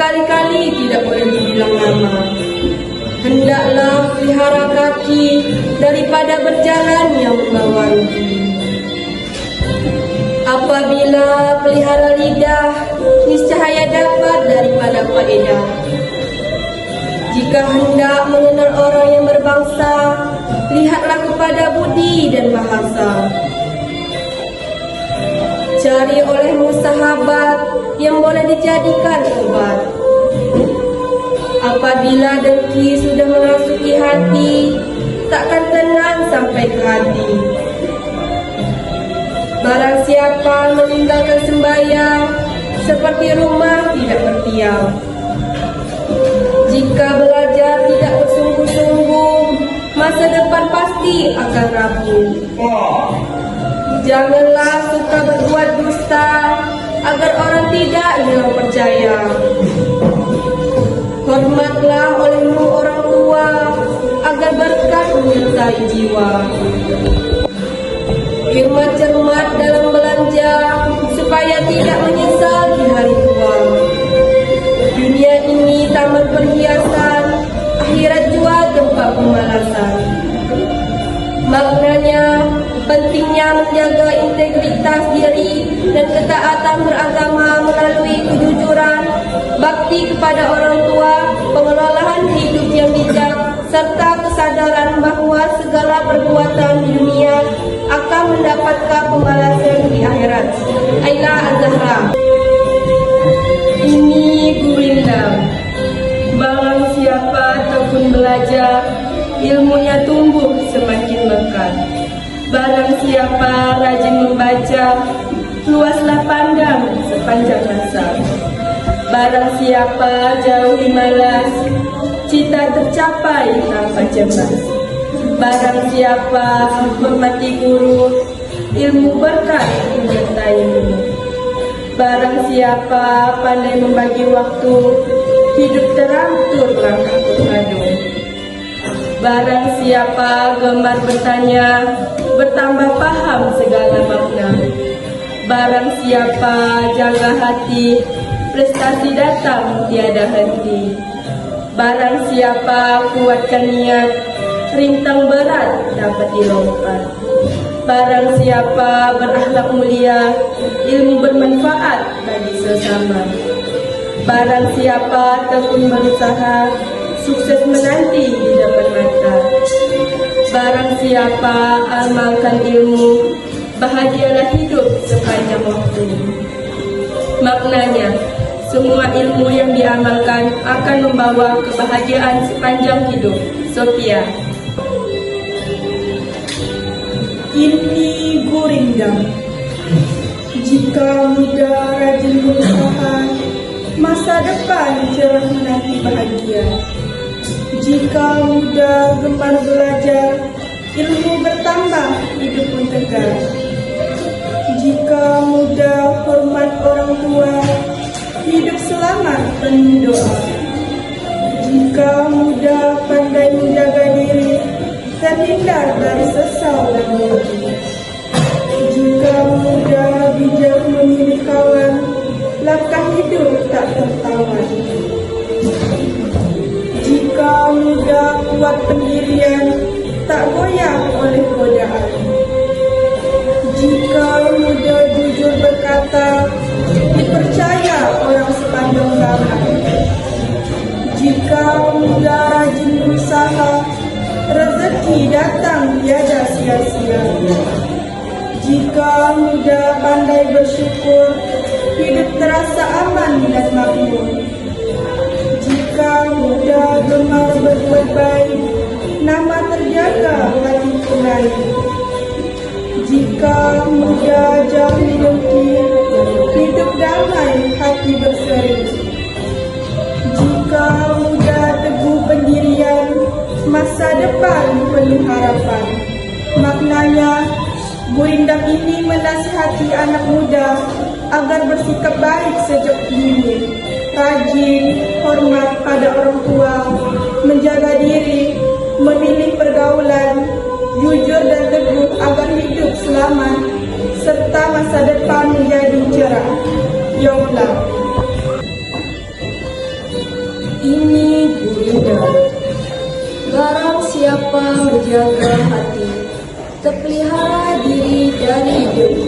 sekali-kali tidak boleh dibilang nama. Hendaklah pelihara kaki daripada berjalan yang membawa rugi. Apabila pelihara lidah, niscaya dapat daripada faedah. Jika hendak mengenal orang yang berbangsa, lihatlah kepada budi dan bahasa. Cari olehmu sahabat yang boleh dijadikan obat. Apabila dengki sudah merasuki hati, takkan tenang sampai ke hati. Barang siapa meninggalkan sembahyang, seperti rumah tidak bertiang. Jika belajar tidak bersungguh-sungguh, masa depan pasti akan rapuh. Janganlah suka berbuat dusta, agar orang tidak hilang percaya. Hormatlah olehmu orang tua, agar berkat menyertai jiwa. Hemat cermat dalam belanja, supaya tidak menyesal di hari tua. Dunia ini taman perhiasan, akhirat jual tempat pemalasan. Maknanya, pentingnya menjaga integritas diri dan ketaatan beragama melalui kejujuran, bakti kepada orang tua, pengelolaan hidup yang bijak, serta kesadaran bahwa segala perbuatan di dunia akan mendapatkan pembalasan di akhirat. Aila Az-Zahra. Ini Gurinda. Barang siapa tekun belajar, ilmunya tumbuh semakin lekat. Barang siapa rajin membaca, luaslah pandang sepanjang masa. Barang siapa jauhi malas, cita tercapai tanpa cemas. Barang siapa hormati guru, ilmu berkat menyertaimu. Barang siapa pandai membagi waktu, hidup teratur langkah berpadu. Barang siapa gemar bertanya, bertambah paham segala makna. Barang siapa jaga hati, prestasi datang tiada henti. Barang siapa kuatkan niat, rintang berat dapat dilompat. Barang siapa berakhlak mulia, ilmu bermanfaat bagi sesama. Barang siapa tekun berusaha, sukses menanti di depan mata. Barang siapa amalkan ilmu, bahagialah hidup sepanjang waktu. Maknanya, semua ilmu yang diamalkan akan membawa kebahagiaan sepanjang hidup. Sophia. Ini Gurinda. Jika muda rajin berusaha, masa depan cerah menanti bahagia. Jika muda gemar belajar, ilmu bertambah, hidup pun tegar. Jika muda hormat orang tua, hidup selamat penuh doa. Jika muda pandai menjaga diri, terhindar dari sesal dan rugi. Jika muda bijak memilih kawan, langkah hidup tak tertawan. Jika muda kuat pendirian, tak goyah oleh godaan. Jika muda jujur berkata, dipercaya orang sepanjang zaman. Jika muda rajin berusaha, rezeki datang tiada sia-sia. Jika muda pandai bersyukur, hidup terasa aman dan makmur. Jika muda gemar berbuat baik, nama terjaga, hati tenang. Jika muda jauh dengki, hidup damai, hati berseri. Jika muda teguh pendirian, masa depan penuh harapan. Maknanya, Gurinda ini menasihati anak muda agar bersikap baik sejak dini, rajin, hormat pada orang tua, menjaga diri, memilih pergaulan, jujur dan teguh agar hidup selamat, serta masa depan menjadi cerah. Ya Allah. Ini Gurinda. Barang siapa menjaga hati, terpelihara diri dari debu.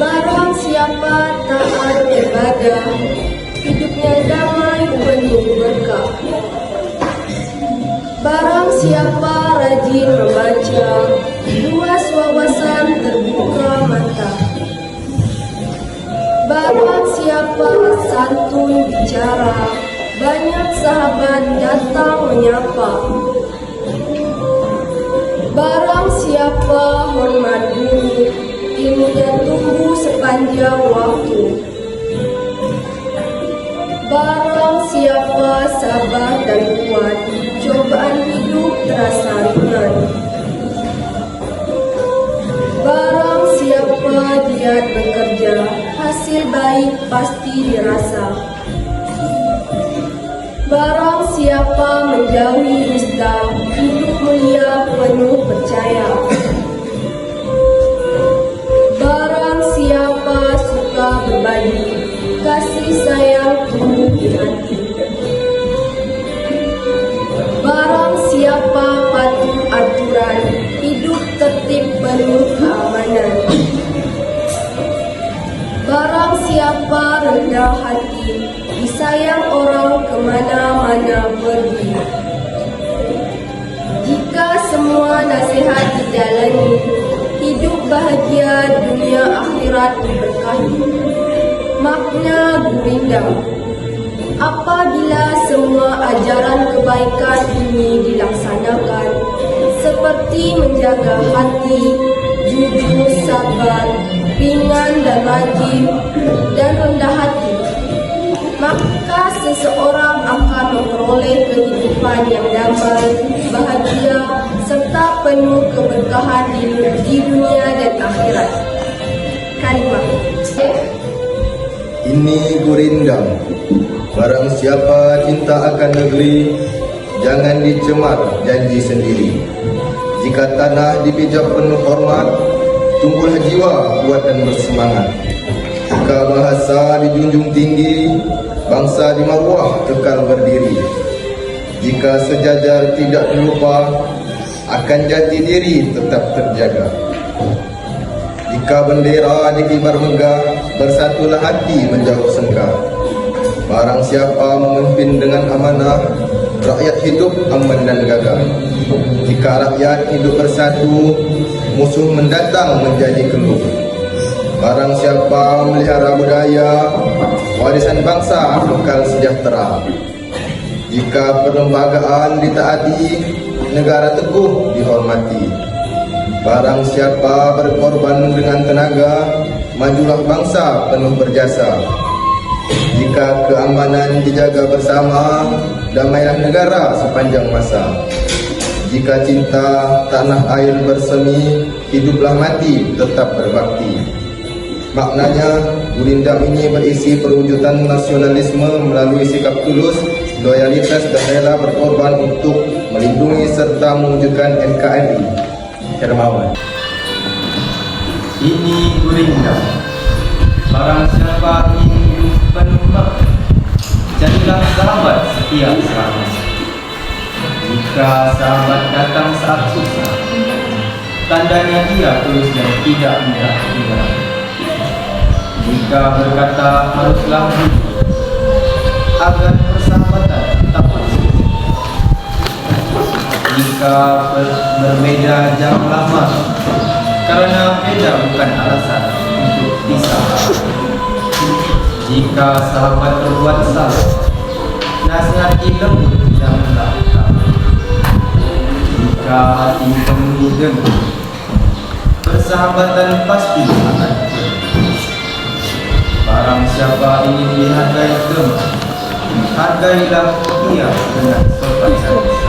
Barang siapa taat ibadah, hidupnya damai penuh berkah. Barang siapa rajin membaca, luas wawasan terbuka mata. Barang siapa santun bicara, banyak sahabat datang menyapa. Barang siapa hormat guru, ilmunya tumbuh sepanjang waktu. Barang siapa sabar dan kuat, cobaan hidup terasa ringan. Barang siapa giat bekerja, hasil baik pasti dirasa. Barang siapa menjauhi dusta, hidup mulia penuh percaya. Barang siapa suka berbagi, kasih sayang tumbuh di hati. Barang siapa patuh aturan, hidup tertib penuh keamanan. Barang siapa rendah hati, disayang orang kemana-mana pergi. Jika semua nasihat dijalani, hidup bahagia dunia akhirat diberkahi. Makna Gurinda. Apabila semua ajaran kebaikan ini dilaksanakan, seperti menjaga hati, jujur, sabar, ringan dan rajin, dan rendah hati, maka seseorang akan memperoleh kehidupan yang damai, bahagia, serta penuh keberkahan di dunia dan akhirat. Kalimah. Ini Gurinda. Barang siapa cinta akan negeri, jangan dicemar janji sendiri. Jika tanah dipijak penuh hormat, tumbuhlah jiwa kuat dan bersemangat. Jika bahasa dijunjung tinggi, bangsa di marwah kekal berdiri. Jika sejajar tidak terlupa, akan jati diri tetap terjaga. Jika bendera dikibar megah, bersatulah hati menjauh sengkar. Barang siapa memimpin dengan amanah, rakyat hidup aman dan gagah. Jika rakyat hidup bersatu, musuh mendatang menjadi keluh. Barang siapa melihara budaya, warisan bangsa kekal sejahtera. Jika perlembagaan ditaati, negara teguh dihormati. Barang siapa berkorban dengan tenaga, majulah bangsa penuh berjasa. Jika keamanan dijaga bersama, damailah negara sepanjang masa. Jika cinta tanah air bersemi, hiduplah mati tetap berbakti. Maknanya, Gurinda ini berisi perwujudan nasionalisme melalui sikap tulus, loyalitas dan rela berkorban untuk melindungi serta mewujudkan NKRI. Hermawan. Ini Gurinda. Barang siapa ingin hidup penuh makna, jadilah sahabat setia selama. Jika sahabat datang saat susah, tandanya dia tulus dan tidak mudah menyerah. Jika berkata haruslah jujur, agar persahabatan tetap bersih. Jika berbeda janganlah marah, karena beda bukan alasan untuk pisah. Jika sahabat berbuat salah, nasihati lembut janganlah kalah. Jika hati penuh dengki, persahabatan pasti akan pergi. Barang siapa ingin dihargai teman, hargailah dia dengan sopan santun.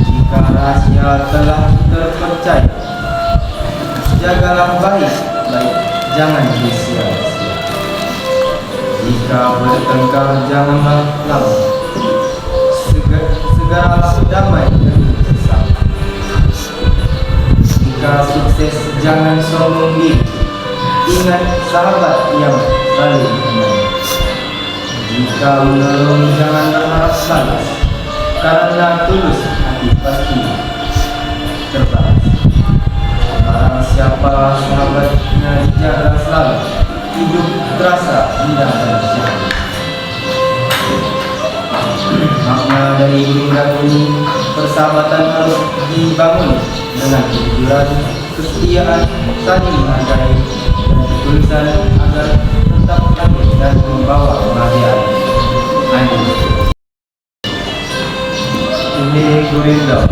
Jika rahasia telah terpercaya, jagalah baik-baik, jangan disia-sia. Jika bertengkar janganlah lama, segeralah damai dengan sesama. Jika sukses jangan sombong diri, ingat sahabat yang paling menemani. Jika menolong jangan berharap balas, karena tulus hati pasti terbalas. Barang siapa sahabatnya dijaga selalu, hidup terasa indah dan sehat. Makna dari Gurindam ini, persahabatan harus dibangun dengan kejujuran, kesetiaan, saling menghargai, dan ketulusan agar tetap lanjut dan membawa kebahagiaan. Amin. Ini Gurindam.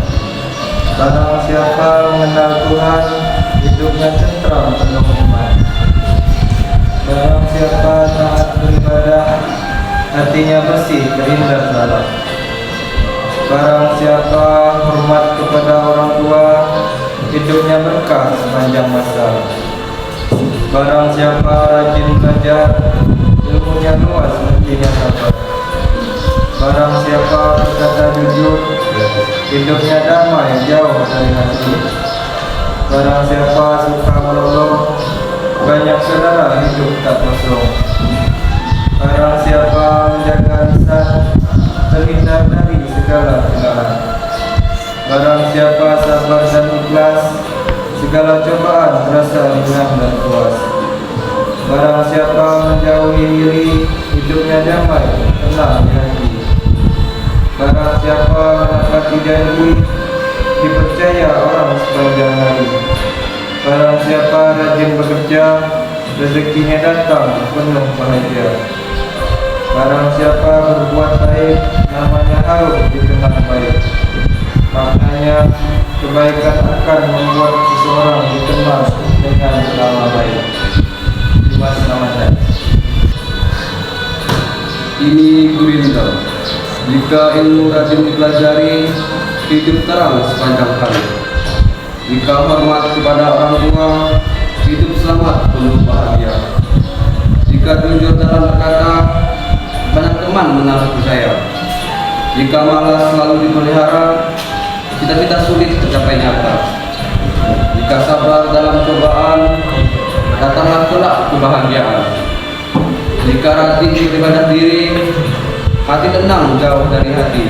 Barang siapa mengenal Tuhan, hidupnya tentram penuh iman. Barang siapa taat beribadah, hatinya bersih terhindar salah. Barang siapa hormat kepada orang tua, hidupnya berkah sepanjang masa. Barang siapa rajin belajar, ilmunya luas, mestinya sabar. Barang siapa berkata jujur, hidupnya damai jauh dari hati. Barang siapa suka menolong, banyak saudara hidup tak kosong. Barang siapa menjaga lisan, terhindar dari segala cobaan. Barang siapa sabar dan ikhlas, segala cobaan terasa ringan dan puas. Barang siapa menjauhi diri, hidupnya damai, tenang di hati. Barang siapa menepati janji, dipercaya orang sepanjang hari. Barang siapa rajin bekerja, rezekinya datang penuh bahagia. Barang siapa berbuat baik, namanya harum dikenal baik. Maknanya, kebaikan akan membuat seseorang dikenal dengan nama baik. Terima kasih. Ini Gurindam. Jika ilmu rajin dipelajari, hidup terang sepanjang hari. Jika hormat kepada orang tua, hidup selamat penuh bahagia. Jika jujur dalam berkata, banyak teman menaruh percaya. Jika malas selalu dipelihara, cita-cita sulit tercapai nyata. Jika sabar dalam cobaan, datanglah kelak kebahagiaan. Jika rajin beribadah diri, hati tenang jauh dari hati.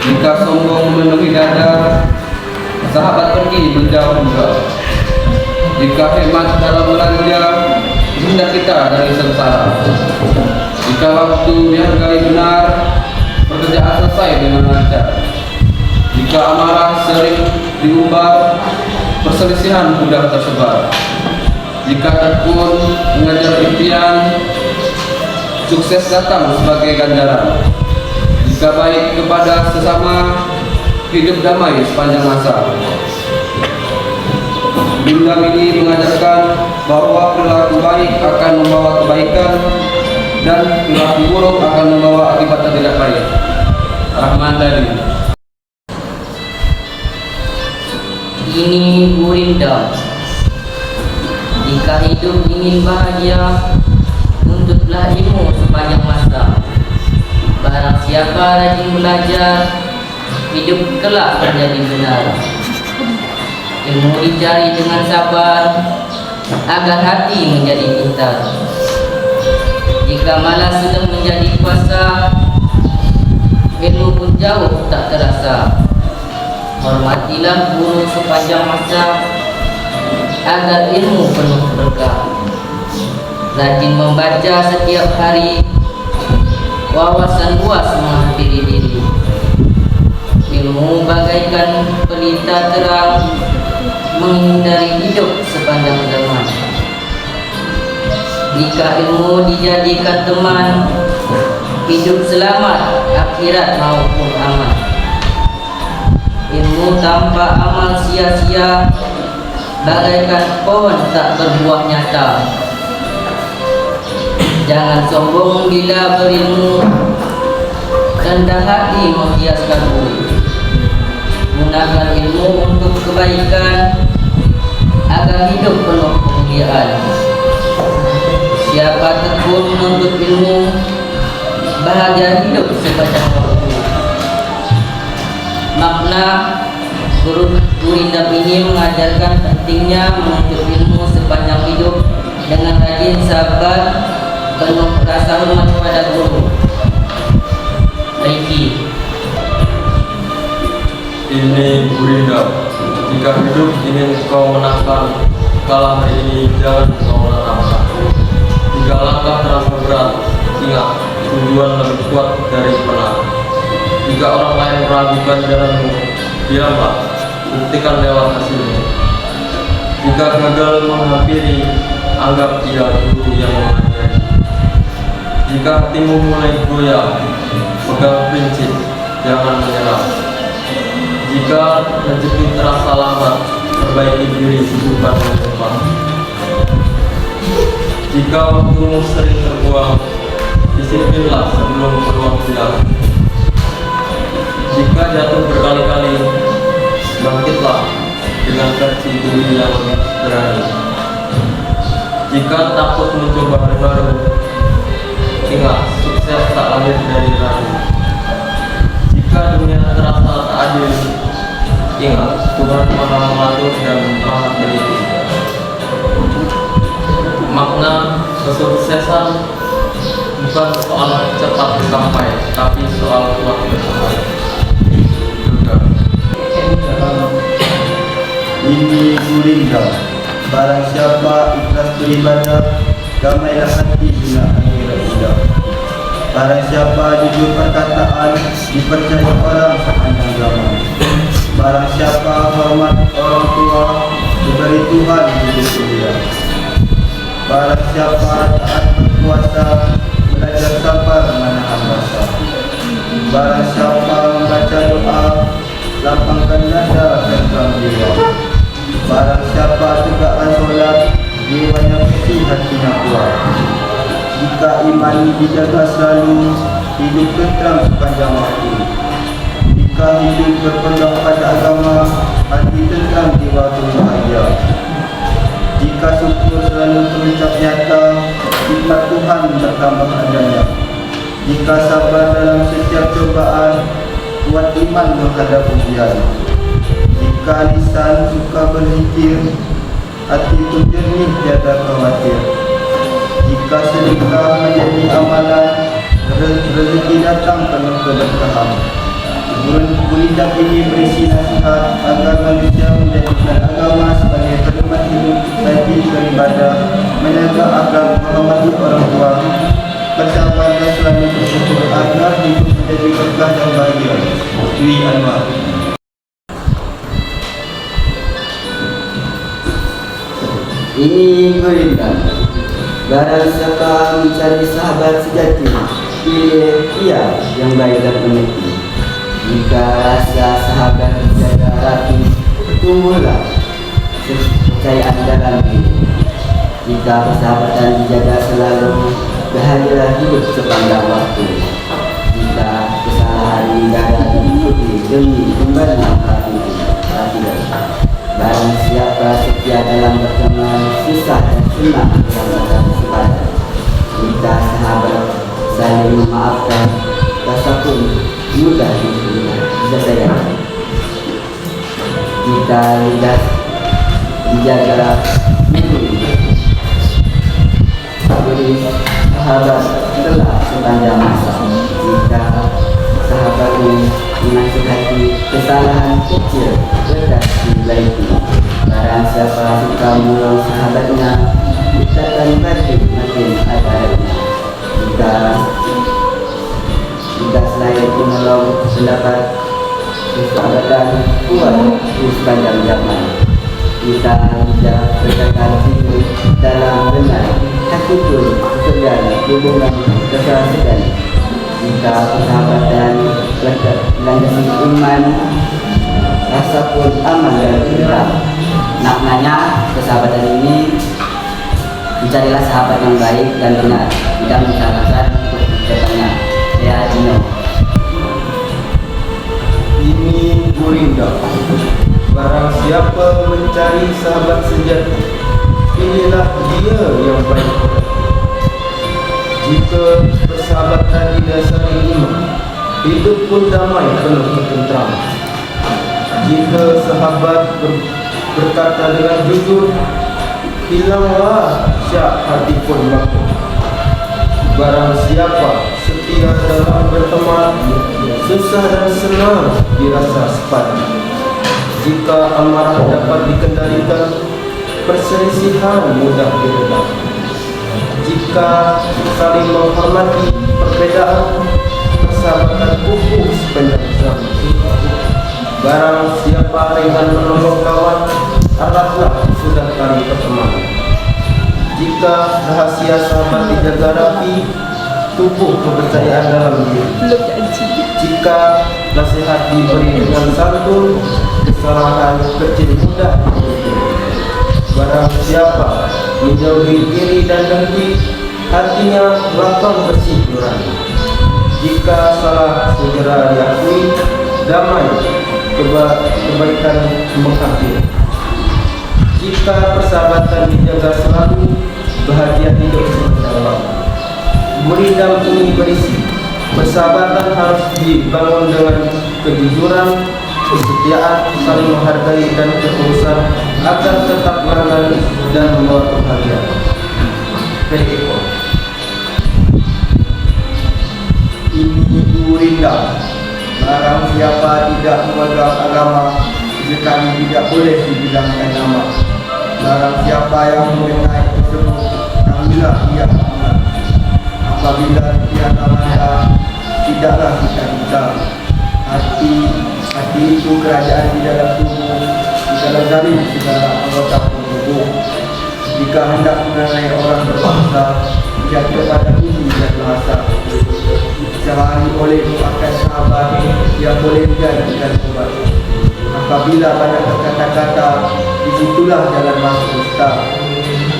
Jika sombong memenuhi dada, sahabat pergi menjauh juga. Jika hemat dalam belanja, hindar kita dari sengsara. Jika waktu dihargai benar, pekerjaan selesai dengan lancar. Jika amarah sering diumbar, perselisihan mudah tersebar. Jika tekun mengajar impian, sukses datang sebagai ganjaran. Jika baik kepada sesama, hidup damai sepanjang masa. Gurindam ini mengajarkan bahwa perilaku baik akan membawa kebaikan dan perilaku buruk akan membawa akibat yang tidak baik. Rahman Dali. Ini Gurindam. Jika hidup ingin bahagia, tuntutlah ilmu sepanjang masa. Barang siapa rajin belajar, hidup kelak menjadi benar. Ilmu dicari dengan sabar, agar hati menjadi pintar. Jika malas sudah menjadi kuasa, ilmu pun jauh tak terasa. Hormatilah guru sepanjang masa, agar ilmu penuh berkah. Rajin membaca setiap hari, wawasan luas menghampiri diri. Ilmu bagaikan pelita terang, menghindari hidup sepanjang zaman. Jika ilmu dijadikan teman, hidup selamat, akhirat maupun aman. Ilmu tanpa amal sia-sia, bagaikan pohon tak berbuah nyata. Jangan sombong bila berilmu, rendah hati menghiaskan budi. Gunakan ilmu untuk kebaikan, agar hidup penuh kemuliaan. Siapa tekun menuntut ilmu, bahagia hidup sepanjang waktu. Makna Gurindam ini mengajarkan pentingnya menuntut ilmu sepanjang hidup dengan rajin, sabar, penuh rasa hormat kepada guru. Reiki. Ini Burinda, jika hidup ingin kau menangkan, kalah hari ini jangan kau menangkan. Jika langkah terasa berat, ingat tujuan lebih kuat dari penang. Jika orang lain meragukan jalanmu, diamlah, buktikan lewat hasilnya. Jika gagal menghampiri, anggap dia guru yang mengajari. Jika hatimu mulai goyah, pegang prinsip, jangan menyerah. Jika rezeki terasa lambat, perbaiki diri, bukan menyerah. Jika waktumu sering terbuang, disiplinlah sebelum peluang hilang. Jika jatuh berkali-kali, bangkitlah dengan versi diri yang berani. Jika takut mencoba hal baru, ingat sukses tak lahir dari ragu. Jika dunia terasa tak adil, ingat Tuhan Maha Mengatur dan Maha Teliti. Makna kesuksesan bukan soal cepat sampai, tapi soal kuat bertahan. Ini Burinda, barang siapa ikhlas beribadah, damailah hati bila akhirat indah. Barang siapa jujur perkataan, dipercaya orang sepanjang zaman. Barang siapa hormat orang tua, diberi Tuhan hidup mulia. Barang siapa taat berpuasa, belajar sabar menahan rasa. Barang siapa membaca doa, lapangkan dada dan jiwa. Barang siapa tegakkan solat, jiwanya bersih, hatinya kuat. Jika iman dijaga selalu, hidup tentram sepanjang waktu. Jika hidup berpegang pada agama, hati tentram, jiwa berbahagia. Jika syukur selalu terucap nyata, hikmat Tuhan bertambah adanya. Jika sabar dalam setiap cobaan, kuat iman menghadap ujian. Jika lisan suka berzikir, hati pun jernih tiada khawatir. Jika sedekah menjadi amalan, rezeki datang penuh keberkahan. Burinda ini berisi nasihat agar manusia menjadikan agama sebagai pedoman hidup, rajin beribadah, menjaga akhlak, menghormati orang tua, bersabar dan selalu bersyukur agar hidup menjadi berkah dan bahagia. Dwi Anwar. Ini Burinda, barang siapa mencari sahabat sejati, pilih ia yang baik dan pengerti. Jika rasa sahabat dijaga rapi, tumbuhlah kepercayaan dalam diri. Jika persahabatan dijaga selalu, bahagialah hidup sepanjang waktu. Jika kesalahan negara diikuti demi kembali perhatian. Barang siapa setia dalam berteman, susah dan senang merasakan sepadan. Jika sahabat saling memaafkan, rasa pun mudah diselesaikan. Jika lidah dijaga beri sahabat telah sepanjang masa. Jika sahabatmu menasihati kesalahan kecil, lekas dibaiki. Barang siapa suka menolong sahabatnya, ikatan batin makin adanya. Jika selain menolong mendapat persahabatan kuat di sepanjang zaman. Kita tidak berkata hidup dalam benar, hati pun segan hubungan keserasian. Jika persahabatan landasi iman, rasa pun aman dan tenang. Maknanya persahabatan ini, mencarilah sahabat yang baik dan benar, tidak menyalahkan untuk kedepannya. Saya Dino. Ini Burinda, barang siapa mencari sahabat sejati, pilihlah dia yang baik. Jika persahabatan didasari iman, hidup pun damai penuh ketentraman. Jika sahabat berkata dengan jujur, hilanglah syak hati pun baku. Barang siapa setia dalam berteman, susah dan senang dirasa sepadu. Jika amarah dapat dikendalikan, perselisihan mudah diredam. Jika saling menghormati perbedaan, persahabatan kukuh sepanjang zaman. Barang siapa ringan menolong kawan, arahlah sudah kali pertemanan. Jika rahasia sahabat dijaga rapi, tumbuh kepercayaan dalam diri. Jika nasihat diberi dengan santun, kesalahan kecil mudah dimaafkan. Barang siapa menjauhi iri dan dengki, hatinya lapang bersih nurani. Jika salah segera diakui, damai kebaikan menghampiri. Jika persahabatan dijaga selalu, bahagia hidup sementara. Gurindam ini berisi, persahabatan harus dibangun dengan kejujuran, kesetiaan, saling menghargai dan ketulusan agar tetap langgeng dan membawa kebahagiaan. Perikop. Ini Gurindam. Barang siapa tidak memegang agama, sekali tidak boleh dibilangkan nama. Barang siapa yang mengenai tersebut, ambillah ia aman. Apabila dia melanda, tidaklah kita minta. Hati itu kerajaan di dalam tubuh, di dalam diri segala anggota tubuh. Jika hendak mengenai orang berbangsa, lihat kepada bumi dan bahasa. Sehari olehmu akan sahabat yang boleh dijadikan obat. Apabila banyak berkata-kata, disitulah jalan masuk dusta.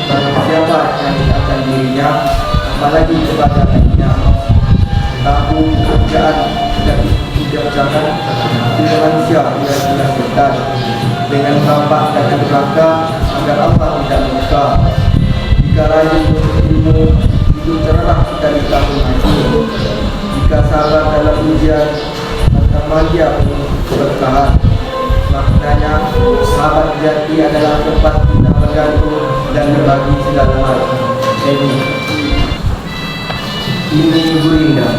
Barang siapa yang akan dirinya, apalagi kepada lainnya. Tahu pekerjaan tidak dikerjakan, dengan manusia dia sudah setan. Dengan rampak dan neraka agar Allah tidak murka. Jika rajin berilmu, itu cerah kita di tahun haji. Jika sabar dalam ujian, maka bahagia penuh keberkahan. Maknanya, sahabat sejati adalah tempat kita bergantung dan berbagi segala hal. Ini Gurindam.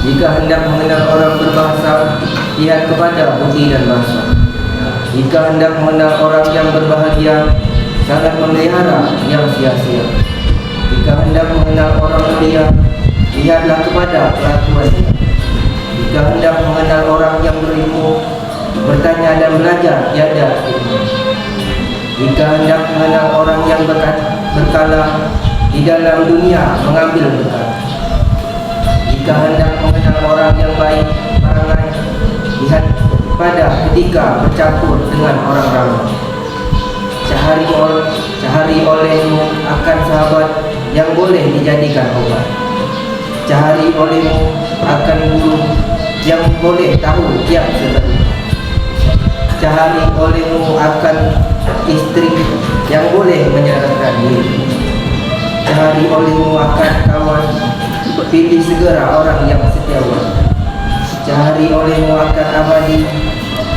Jika hendak mengenal orang berbahasa, lihat kepada bukti dan bahasa. Jika hendak mengenal orang yang berbahagia, sangat memelihara yang sia-sia. Jika hendak mengenal orang mulia, lihatlah kepada peraturannya. Jika hendak mengenal orang yang berilmu, bertanya dan belajar tiada ilmu. Jika hendak mengenal orang yang berkala, di dalam dunia mengambil bekal. Jika hendak mengenal orang yang baik perangai, lihat pada ketika bercampur dengan orang ramai. Cari olehmu akan sahabat yang boleh dijadikan obat. Cari olehmu akan guru yang boleh tahu tiap setelah. Cari olehmu akan istri yang boleh menyarankan diri. Cari olehmu akan kawan, pilih segera orang yang setiawan. Cari olehmu akan abadi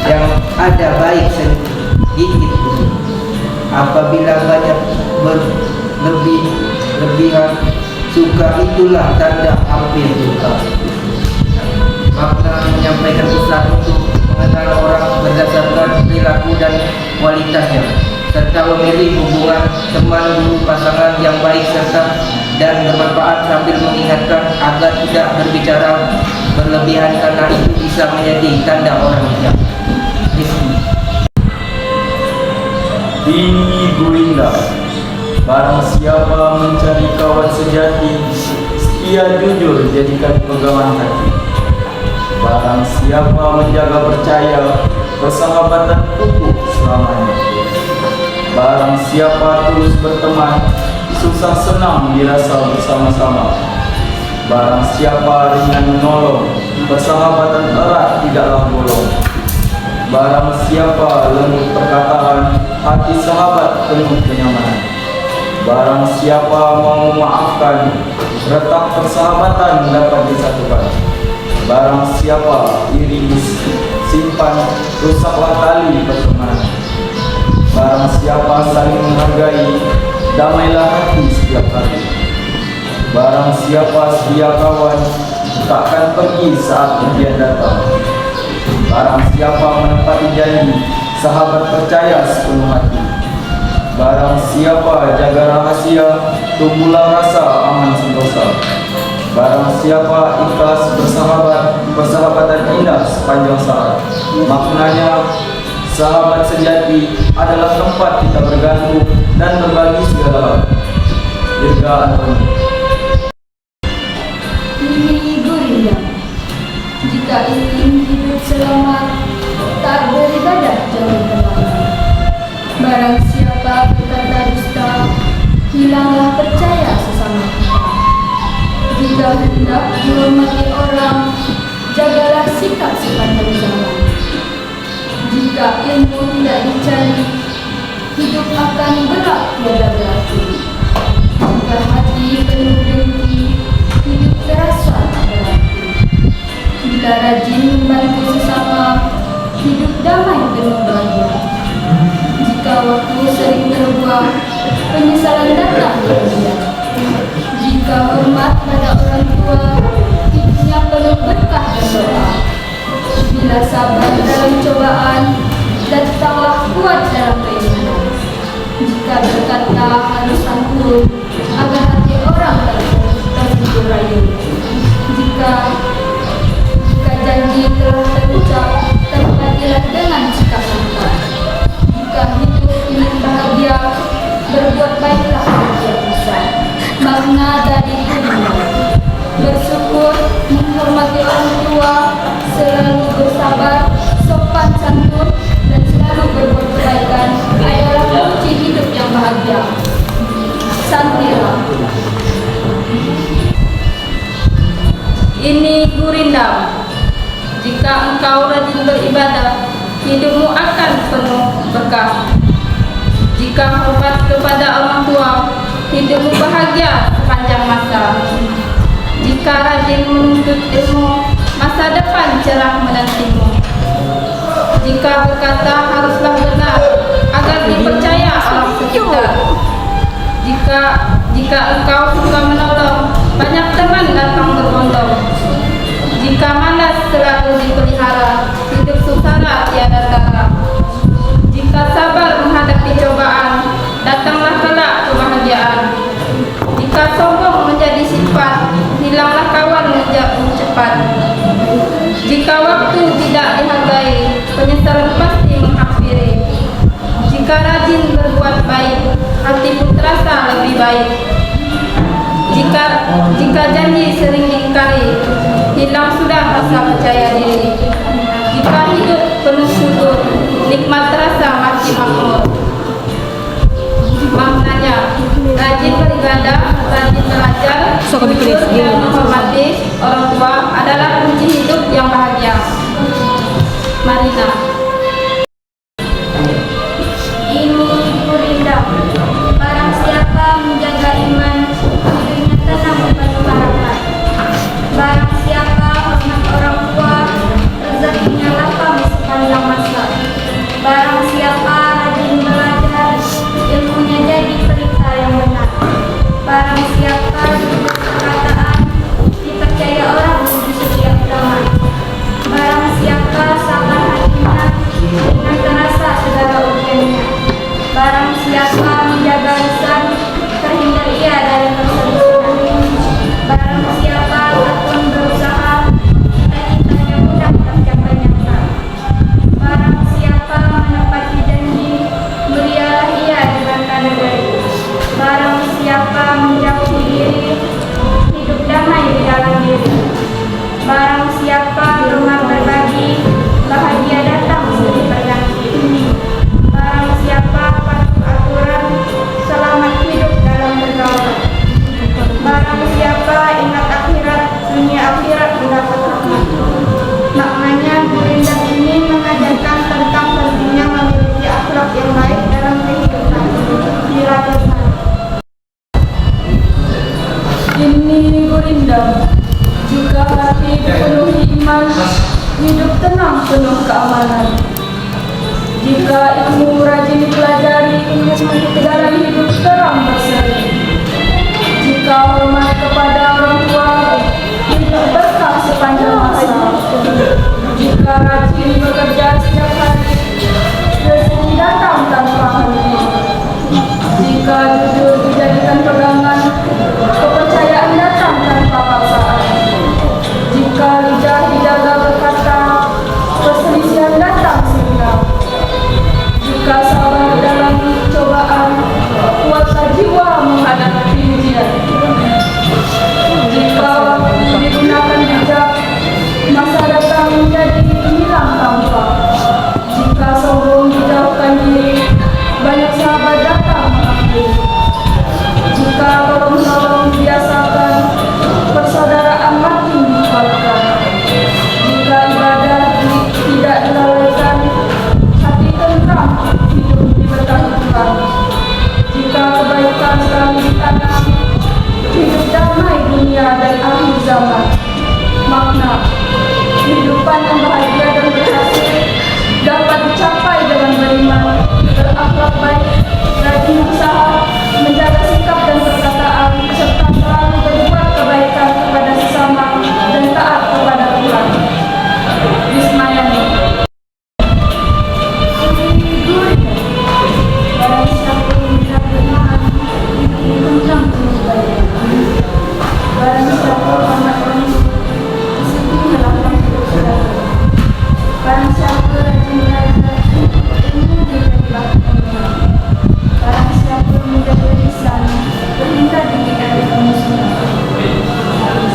yang ada baik sedikit pun. Apabila banyak berlebihan, suka itulah tanda hampir duka. Makna menyampaikan pesan untuk mengenal orang berdasarkan perilaku dan kualitasnya, serta memilih hubungan teman, guru, pasangan yang baik serta dan bermanfaat sambil mengingatkan agar tidak berbicara berlebihan karena itu bisa menjadi tanda orang bijak. Ini Gurindam. Barang siapa mencari kawan sejati, setia jujur jadikan pegangan hati. Barang siapa menjaga percaya, persahabatan kukuh selamanya. Barang siapa tulus berteman, susah senang dirasa bersama-sama. Barang siapa ringan menolong, persahabatan erat tidaklah bolong. Barang siapa lembut perkataan, hati sahabat penuh kenyamanan. Barang siapa mau memaafkan, retak persahabatan dapat disatukan. Barang siapa iri simpan, rusaklah tali pertemanan. Barang siapa saling menghargai, damailah hati setiap hari. Barang siapa setia kawan, takkan pergi saat ujian datang. Barang siapa menepati janji, sahabat percaya sepenuh hati. Barang siapa jaga rahasia, tumbuhlah rasa aman sentosa. Barang siapa ikhlas bersahabat, persahabatan indah sepanjang saat. Maknanya, sahabat sejati adalah tempat kita bergantung dan berbagi segala hal. Dirga Antoni. Ini Gurinda. Jika ingin hidup selamat, tak beribadah jangan kemana. Barang siapa berkata dusta, hilanglah percaya sesama kita. Jika hendak dihormati orang, jagalah sikap sepanjang zaman. Jika ilmu tidak dicari, hidup akan berat tiada berarti. Jika hati penuh dengki, hidup terasa tak berarti. Bila rajin membantu sesama, hidup damai penuh bahagia. Jika waktu sering terbuang, penyesalan datang kemudian. Jika hormat pada orang tua, hidupnya penuh berkah dan doa. Bila sabar dalam cobaan, datanglah kuat dalam keinginan. Jika berkata harus santun, agar hati orang tersentuh rayu. Jika janji telah terucap, terpatilah dengan sikap santun. Jika hidup ingin bahagia, berbuat baiklah setiap masa. Makna dari dunia, bersyukur, menghormati orang tua, selalu bersabar, sopan santun, dan selalu berbuat kebaikan adalah kunci hidup yang bahagia. Santira. Ini Gurinda. Jika engkau rajin beribadah, hidupmu akan penuh berkah. Jika hormat kepada orang tua, hidupmu bahagia sepanjang masa. Jika rajin menuntut ilmu, masa depan cerah menantimu. Jika berkata haruslah benar, agar dipercaya orang sekitar. Jika engkau suka menolong, banyak teman datang berbondong. Jika malas selalu dipelihara, hidup susara tiada tara. Jika sabar menghadapi cobaan, datanglah kelak kebahagiaan. Jika sombong menjadi sifat, hilanglah kawan menjauh cepat. Jika waktu tidak dihargai, penyesalan pasti menghampiri. Jika rajin berbuat baik, hati pun terasa lebih baik. Jika janji sering diingkari, hilang sudah rasa percaya diri. Jika hidup penuh syukur, nikmat terasa makin makmur. Maknanya, rajin beribadah, rajin belajar, jujur dan menghormati orang tua adalah kunci hidup yang bahagia. Marina. Ini Gurinda. Barang siapa menjaga iman, hidupnya tenang penuh harapan. Barang siapa hormat orang tua, rezekinya lapang sepanjang masa. Barang siapa rajin belajar, ilmunya jadi berita yang benar. Barang siapa jujur perkataan, dipercaya orang di setiap zaman. Barang siapa sabar hatinya, dengan terasa segala ujiannya. Barang siapa menjaga lisan, terhindar ia dari perselisihan. Barang siapa tekun berusaha, cita-citanya mudah tercapai nyata. Barang siapa menepati janji, mulialah ia dengan tanda dari. Barang siapa menjauhi diri, hidup damai di dalam diri. Barang siapa gemar berbagi, bahagia datang silih berganti. Barang siapa patuh aturan, selamat hidup dalam bergaul. Barang siapa ingat akhirat, dunia akhirat mendapat rahmat. Maknanya Gurinda ini mengajarkan tentang pentingnya memiliki akhlak yang baik dalam kehidupan. Dilakukan. Ini Gurinda. Jika hati dipenuhi iman, hidup tenang penuh keamanan. Jika ilmu rajin dipelajari, dalam hidup terang berseri. Jika hormat kepada dunia dan akhir zaman. Makna kehidupan yang bahagia dan berhasil dapat dicapai dengan beriman, berakhlak baik, rajin usaha, menjaga sikap dan perkataan, serta selalu berbuat kebaikan kepada sesama dan taat kepada Tuhan. Bismayani. Barang siapa yang tidak beriman, tentram kebaikan. Barang siapa amat manis, disebutnya lapang hidup saudara. Barang siapa rajin belajar, ilmu diberilah Allah. Barang siapa menjaga lisan, terhindar dari kemusuhan.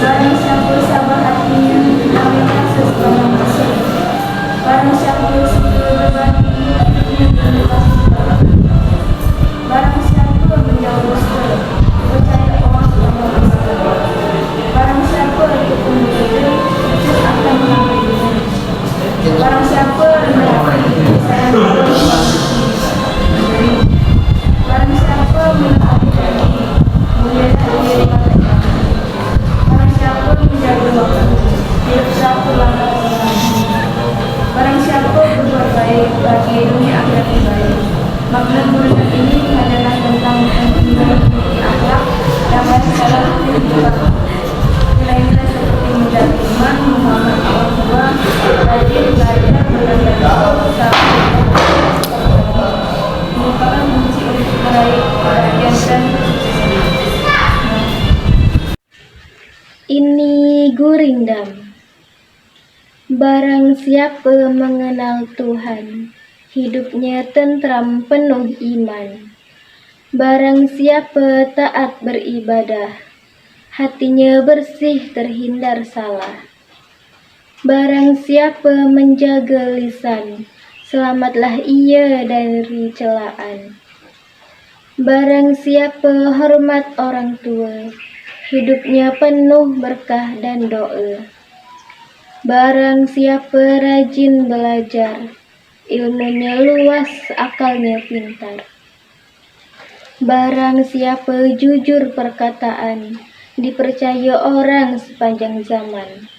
Barang siapa sabar hatinya, namanya sesama manusia. Barang siapa suka berbagi, hidupnya penuh kasih sayang. Barang siapa menjauh dusta, percaya orang sama dusta. Barang siapa ikut pembunuh, akan mengambilnya. Barang siapa rendah hati, sayang Allah. Barang siapa menaati diri, muliakan diri mereka. Barang siapa menjaga waktu, hidup satu langkah Tuhan. Barang siapa berbuat baik bagi dunia akhirat yang baik. Makna gurindam ini adalah tentang pentingnya memiliki akhlak, damai, salam, dan kebahagiaan. Nilai-nilai seperti menjaga iman, menghormati orang tua, rajin belajar, belajar, merupakan kunci untuk meraih kebahagiaan dan kesuksesan. Ini gurindam. Barang siapa mengenal Tuhan, hidupnya tentram penuh iman. Barang siapa taat beribadah, hatinya bersih terhindar salah. Barang siapa menjaga lisan, selamatlah ia dari celaan. Barang siapa hormat orang tua, hidupnya penuh berkah dan doa. Barang siapa rajin belajar, ilmunya luas, akalnya pintar. Barang siapa jujur perkataan, dipercaya orang sepanjang zaman.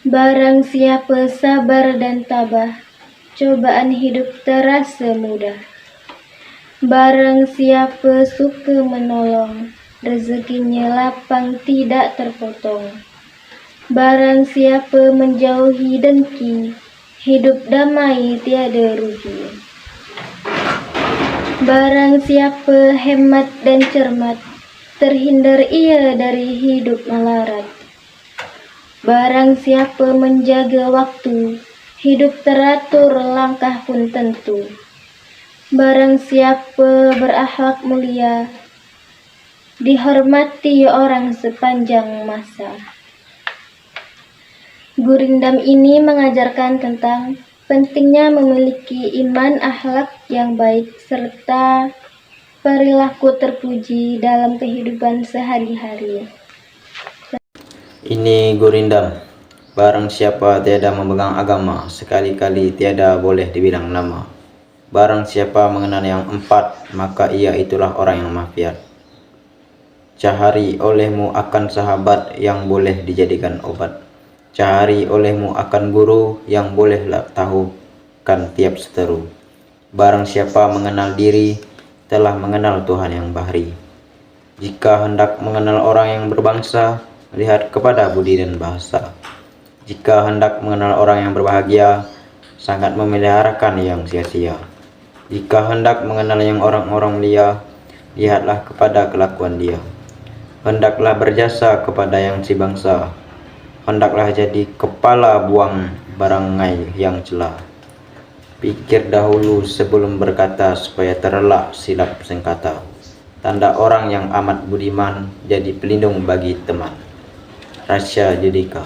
Barang siapa sabar dan tabah, cobaan hidup terasa mudah. Barang siapa suka menolong, rezekinya lapang tidak terpotong. Barang siapa menjauhi dengki, hidup damai tiada rugi. Barang siapa hemat dan cermat, terhindar ia dari hidup melarat. Barang siapa menjaga waktu, hidup teratur, langkah pun tentu. Barang siapa berakhlak mulia, dihormati orang sepanjang masa. Gurindam ini mengajarkan tentang pentingnya memiliki iman, akhlak yang baik, serta perilaku terpuji dalam kehidupan sehari-hari. Ini gurindam. Barang siapa tiada memegang agama, sekali-kali tiada boleh dibilang nama. Barang siapa mengenal yang empat, maka ia itulah orang yang mafiat. Cahari olehmu akan sahabat yang boleh dijadikan obat. Cahari olehmu akan guru yang boleh tahukan tiap seteru. Barang siapa mengenal diri, telah mengenal Tuhan yang bahri. Jika hendak mengenal orang yang berbangsa, lihat kepada budi dan bahasa. Jika hendak mengenal orang yang berbahagia, sangat memeliharakan yang sia-sia. Jika hendak mengenal yang orang-orang mulia, lihatlah kepada kelakuan dia. Hendaklah berjasa kepada yang si bangsa. Hendaklah jadi kepala buang barangai yang celah. Pikir dahulu sebelum berkata, supaya terelak silap sengkata. Tanda orang yang amat budiman, jadi pelindung bagi teman. Rasya Judika.